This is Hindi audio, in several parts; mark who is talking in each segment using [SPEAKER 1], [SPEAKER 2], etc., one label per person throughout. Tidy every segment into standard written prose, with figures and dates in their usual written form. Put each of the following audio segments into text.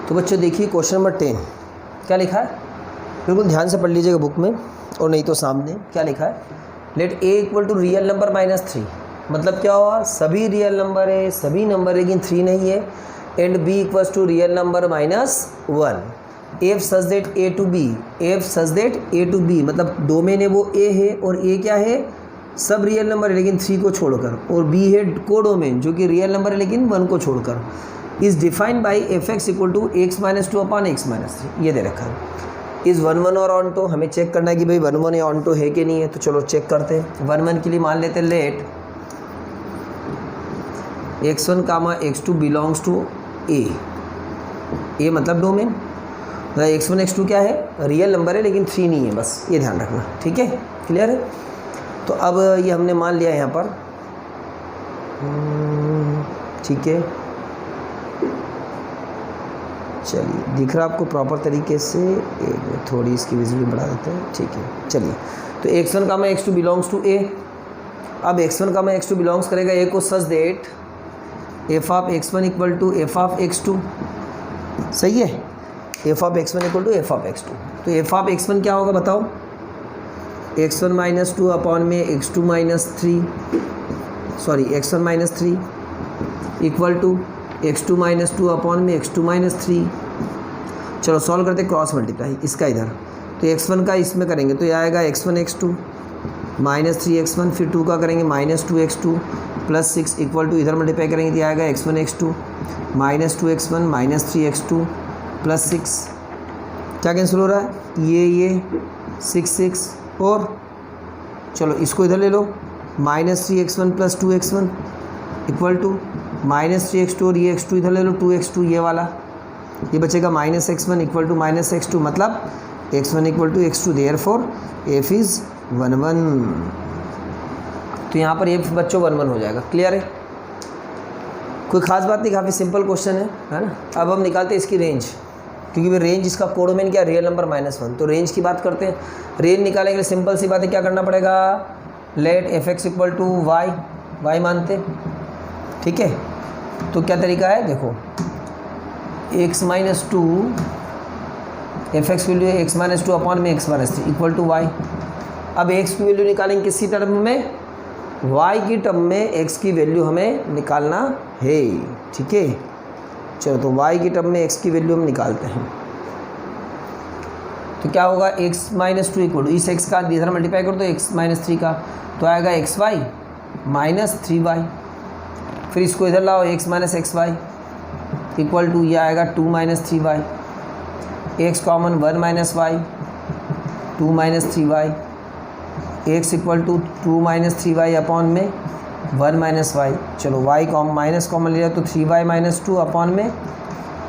[SPEAKER 1] तो बच्चों देखिए क्वेश्चन नंबर 10 क्या लिखा है, बिल्कुल ध्यान से पढ़ लीजिएगा बुक में और नहीं तो सामने क्या लिखा है। Let A equal to real number -3, मतलब क्या हुआ, सभी रियल नंबर है, सभी नंबर लेकिन 3 नहीं है। And B equals to real number -1 f such that A to B, f such that A to B मतलब डोमेन है वो ए है और ए क्या है, सब रियल नंबर है लेकिन 3 को छोड़कर, और बी है कोडोमेन जो कि रियल नंबर है लेकिन 1 को छोड़कर। Is defined by F x equal to x-2 upon x-3, ये दे रखा है। इज़ 1 1 और ऑन टो, हमें चेक करना है कि भाई 1 1 या ऑन टो है कि नहीं है, तो चलो चेक करते हैं। 1 1 के लिए मान लेते हैं let x1 comma x2 belongs to A, A मतलब डोमेन, x1 x2 क्या है, रियल नंबर है लेकिन 3 नहीं है, बस ये ध्यान रखना, ठीक है, क्लियर है। तो अब ये हमने मान लिया यहाँ पर, ठीक है, चलिए दिख रहा आपको प्रॉपर तरीके से, एक थोड़ी इसकी विजिबिलिटी बढ़ा देते हैं, ठीक है। चलिए तो x1 comma x2 belongs to ए, अब x1 कामा x2 बिलोंग्स करेगा ए को such that f of x1 equal to f of x2, सही है, f of x1 equal to f of x2। तो एफ ऑफ x1 क्या होगा बताओ, x1 - 2 अपॉन में x2 - 3, sorry x1 - 3 equal to x2 - 2 upon में x2 - 3। चलो सॉल्व करते क्रॉस मल्टीप्लाई इसका इधर, तो x1 का इसमें करेंगे तो ये आएगा x1 x2 -3x1, फिर 2 का करेंगे -2x2 प्लस 6 इक्वल टू इधर मल्टीप्लाई करेंगे तो आएगा x1 x2 -2x1 -3x2 plus 6, क्या कैंसिल हो रहा है, ये 6 और चलो इसको इधर ले लो -3x1 plus 2x1 equal to -3x2 और ये x2 इधर ले लो 2x2, ये वाला ये बचेगा -x1 इक्वल टू -x2 मतलब x1 equal to x2, therefore f is 1 1। तो यहाँ पर f बच्चों 1 1 हो जाएगा, क्लियर है, कोई ख़ास बात नहीं, काफ़ी सिंपल क्वेश्चन है ना। अब हम निकालते हैं इसकी रेंज, क्योंकि भाई रेंज इसका कोडोमेन क्या, रियल नंबर -1, तो रेंज की बात करते हैं। रेंज निकालने के लिए सिंपल सी बात है, क्या करना पड़ेगा, let f x equal to y मानते, ठीक है। तो क्या तरीका है देखो, x-2 F x value x-2 upon में x-3 इक्वल टू वाई। अब x की वैल्यू निकालेंगे किसी टर्म में, y की टर्म में x की वैल्यू हमें निकालना है, ठीक है। चलो तो y की टर्म में x की वैल्यू हम निकालते हैं, तो क्या होगा x-2 इक्वल टू इस x का इधर मल्टीप्लाई करो तो x-3 का, तो आएगा xy -3y, फिर इसको इधर लाओ x - xy इक्वल टू ये आएगा 2 - 3y, x common 1 - y 2 - 3y, x equal to 2 - 3y upon में 1 - y। चलो y माइनस कॉमन लिया तो 3y - 2 अपॉन में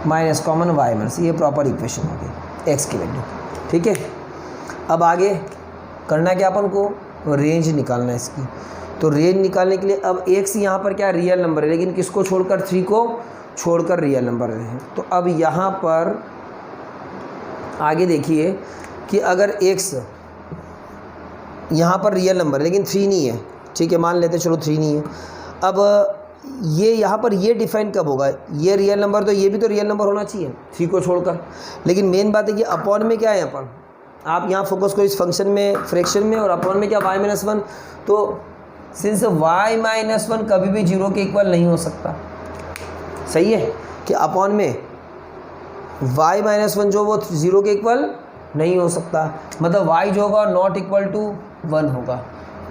[SPEAKER 1] माइनस कॉमन y-, ये प्रॉपर इक्वेशन हो गई x की वैल्यू, ठीक है। अब आगे करना क्या अपन को, रेंज निकालना है इसकी। तो रेंज निकालने के लिए अब x यहाँ पर क्या रियल नंबर है लेकिन किसको छोड़कर, 3 को छोड़कर रियल नंबर है। तो अब यहाँ पर आगे देखिए कि अगर x यहाँ पर रियल नंबर है लेकिन 3 नहीं है, ठीक है, मान लेते चलो 3 नहीं है। अब ये यहाँ पर ये डिफाइन कब होगा, ये रियल नंबर तो ये भी तो रियल नंबर होना चाहिए 3 को छोड़कर, लेकिन मेन बात है कि अपॉन में क्या है, यहाँ पर आप यहाँ फोकस करो इस फंक्शन में, फ्रैक्शन में, और अपॉन में क्या y-1। तो सिंस y-1 कभी भी 0 के इक्वल नहीं हो सकता, सही है, कि अपॉन में y-1 जो वो 0 के इक्वल नहीं हो सकता, मतलब y जो होगा नॉट इक्वल टू 1 होगा।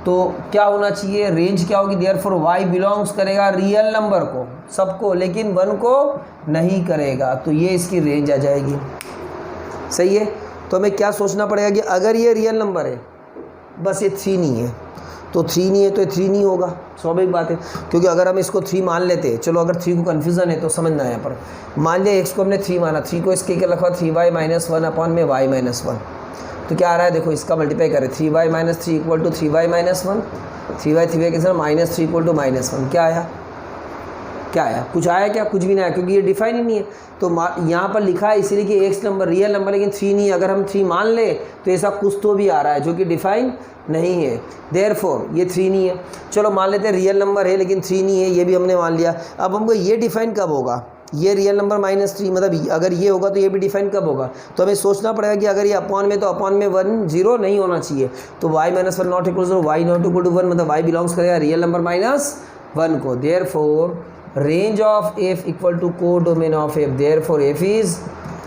[SPEAKER 1] तो क्या होना चाहिए, रेंज क्या होगी, देयरफॉर y बिलोंग्स करेगा रियल नंबर को, सबको, लेकिन 1 को नहीं करेगा, तो ये इसकी रेंज आ जाएगी, सही है। तो हमें क्या सोचना पड़ेगा कि अगर ये रियल नंबर है, बस ये 3 नहीं है, तो 3 नहीं है तो ये 3 नहीं होगा, स्वाभाविक बात है, क्योंकि अगर हम इसको 3 मान लेते, चलो अगर 3 को कन्फ्यूज़न है तो समझना है यहाँ पर, मान लिया x को हमने 3 माना, 3 को इसके क्या लिखा 3y - 1 अपॉन में y-1, तो क्या आ रहा है देखो, इसका मल्टीप्लाई करें 3y - 3 equal to 3y - 1, 3y के साथ -3 इक्वल टू -1, क्या आया, क्या आया, कुछ आया क्या, कुछ भी नहीं आया, क्योंकि ये डिफाइन ही नहीं है। तो यहाँ पर लिखा है इसीलिए कि x नंबर रियल नंबर लेकिन 3 नहीं है, अगर हम 3 मान ले तो ऐसा कुछ तो भी आ रहा है जो कि डिफाइन नहीं है, देयरफॉर ये 3 नहीं है। चलो मान लेते हैं रियल नंबर है लेकिन 3 नहीं है, ये भी हमने मान लिया। अब हमको ये डिफाइन कब होगा, ये रियल नंबर -3, मतलब अगर ये होगा तो ये भी डिफाइन कब होगा, तो हमें सोचना पड़ेगा कि अगर ये अपॉन में, तो अपॉन में 1 0 नहीं होना चाहिए, तो y - 1 not equal to y not equal to 1, मतलब y बिलोंग्स करेगा रियल नंबर -1 को। Therefore range of f equal to codomain of f, therefore f is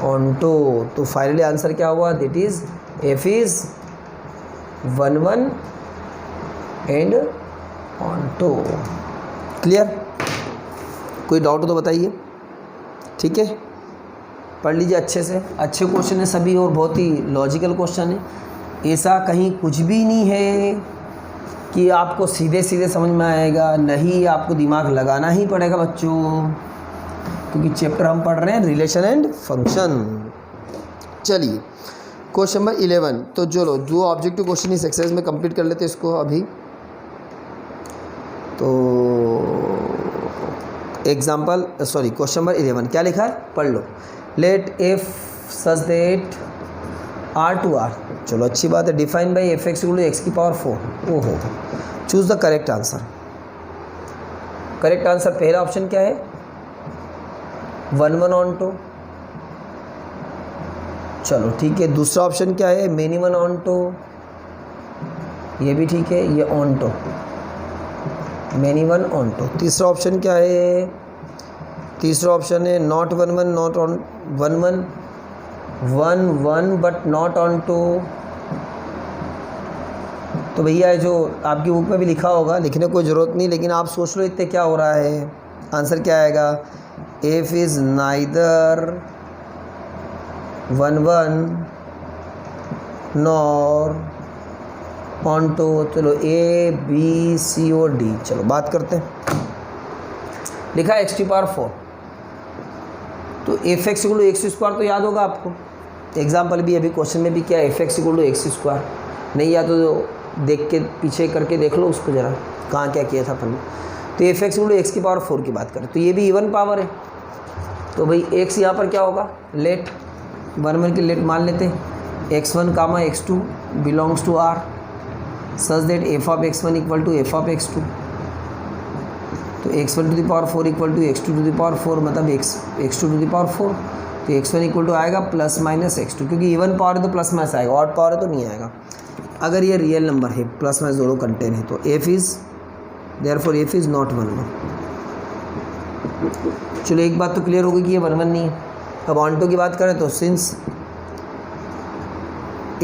[SPEAKER 1] onto. तो फाइनली आंसर क्या हुआ, that is f is 1 1 and onto. Clear? कोई डाउट हो तो बताइए, ठीक है? पढ़ लीजिए अच्छे से, अच्छे क्वेश्चन है सभी और बहुत ही लॉजिकल क्वेश्चन है। ऐसा कहीं कुछ भी नहीं है कि आपको सीधे सीधे समझ में आएगा, नहीं, आपको दिमाग लगाना ही पड़ेगा बच्चों, क्योंकि चैप्टर हम पढ़ रहे हैं रिलेशन एंड फंक्शन। चलिए क्वेश्चन नंबर 11, तो चलो जो ऑब्जेक्टिव क्वेश्चन इस एक्सरसाइज में कंप्लीट कर लेते हैं इसको अभी। तो एग्जाम्पल क्वेश्चन नंबर 11 क्या लिखा है, पढ़ लो। Let F such that R to R, चलो अच्छी बात है। Define by F x equal to x की पावर 4। ओहो, choose the correct answer. Correct answer पहला ऑप्शन क्या है, 1 1 ऑनटो। चलो ठीक है, दूसरा ऑप्शन क्या है, मेनी 1 ऑनटो, ये भी ठीक है, ये ऑनटो, मेनी 1 ऑनटो। तीसरा ऑप्शन क्या है, तीसरा ऑप्शन है not 1 1 not on 1 1 1 1 but not onto. तो भैया जो आपकी बुक में भी लिखा होगा, लिखने की कोई ज़रूरत नहीं, लेकिन आप सोच लो इतने क्या हो रहा है। आंसर क्या आएगा, F is neither 1 1 nor onto. चलो ए बी सी और डी, चलो बात करते हैं। लिखा है एक्स की पावर 4, तो f x equal to x square तो याद होगा आपको, एग्जाम्पल भी अभी क्वेश्चन में भी क्या f x equal to x square, नहीं याद तो देख के पीछे करके देख लो उसको ज़रा, कहाँ क्या किया था अपन ने। तो f x equal to x की पावर 4 की बात करें तो ये भी इवन पावर है, तो भाई एक्स यहाँ पर क्या होगा, लेट 1 1 की लेट मान लेते हैं, x1 comma x2 belongs to R such that f of x1 equal to f of x2। तो x1 to the power 4 equal to x2 to the power 4, मतलब x2 टू द पावर 4। तो x1 इक्वल टू आएगा प्लस माइनस x2, क्योंकि इवन पावर है तो प्लस माइनस आएगा, ऑड पावर है तो नहीं आएगा। अगर ये रियल नंबर है, प्लस माइनस दोनों कंटेन है, तो f is therefore f is not 1 1। चलो एक बात तो क्लियर होगी कि ये 1 1 नहीं है। अब ऑनटो की बात करें तो सिंस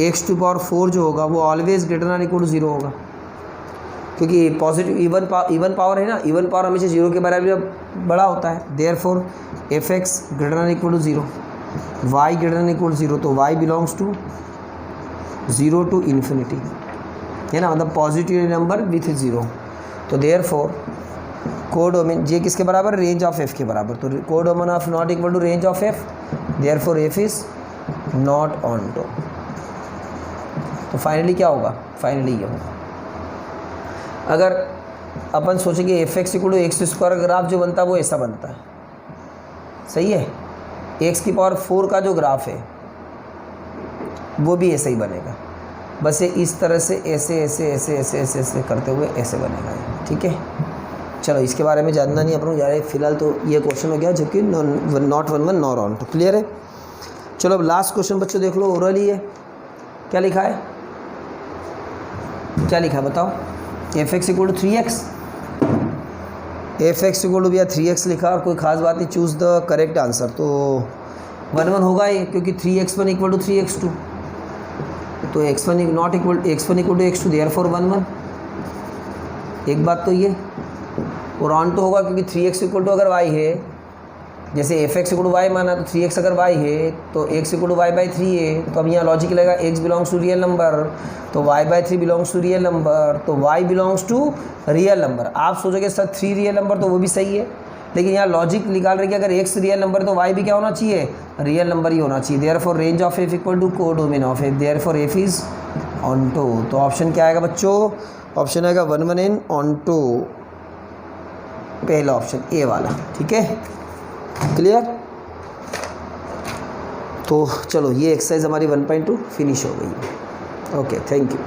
[SPEAKER 1] x टू पावर 4 जो होगा वो always greater than equal to 0 होगा, क्योंकि पॉजिटिव इवन पावर है ना, इवन पावर हमेशा 0 के बराबर बड़ा होता है। Therefore f x greater than equal to 0, y greater than equal to 0, तो y belongs to 0 to infinity, है ना, मतलब पॉजिटिव नंबर विथ 0। तो देयरफॉर कोडोमेन ये किसके बराबर, रेंज ऑफ एफ के बराबर, तो codomain of not equal to range of F, therefore F is not onto. तो फाइनली क्या होगा, फाइनली ये होगा। अगर अपन सोचेंगे F x equal to x square graph जो बनता है वो ऐसा बनता है, सही है, एक्स की पावर 4 का जो ग्राफ है वो भी ऐसे ही बनेगा, बस ये इस तरह से ऐसे ऐसे ऐसे ऐसे ऐसे ऐसे करते हुए ऐसे बनेगा ये, ठीक है। चलो इसके बारे में जानना नहीं अपन यार, फिलहाल तो ये क्वेश्चन हो गया जबकि नॉट 1 1 नॉर ऑन, तो क्लियर है। चलो अब लास्ट क्वेश्चन बच्चों देख लो, ओरल ही है। क्या लिखा है, क्या लिखा है बताओ, f x equal to 3x, f x equal to भैया 3x लिखा और कोई खास बात नहीं, चूज़ द करेक्ट आंसर। तो 1 1 होगा ये, क्योंकि 3x1 इक्वल टू 3x2, तो x1 not equal x1 equal to x2, therefore 1 1। एक बात तो ये, और ऑन तो होगा क्योंकि 3x इक्वल टू अगर y है, जैसे f x equal to y माना तो 3x अगर y है तो x equal to y by 3 है, तो अब यहाँ लॉजिक लगेगा x belongs to real number, तो y by 3 belongs to real number, तो y belongs to real number. आप सोचोगे सर 3 रियल नंबर, तो वो भी सही है, लेकिन यहाँ लॉजिक निकाल रहे कि अगर x रियल नंबर है तो y भी क्या होना चाहिए, रियल नंबर ही होना चाहिए। Therefore range of f equal to codomain of f, therefore f is onto. तो ऑप्शन क्या आएगा बच्चों, ऑप्शन आएगा 1 1 इन ऑनटो, पहला ऑप्शन ए वाला, ठीक है, क्लियर। तो चलो ये एक्सरसाइज हमारी 1.2 फिनिश हो गई। Okay, thank you.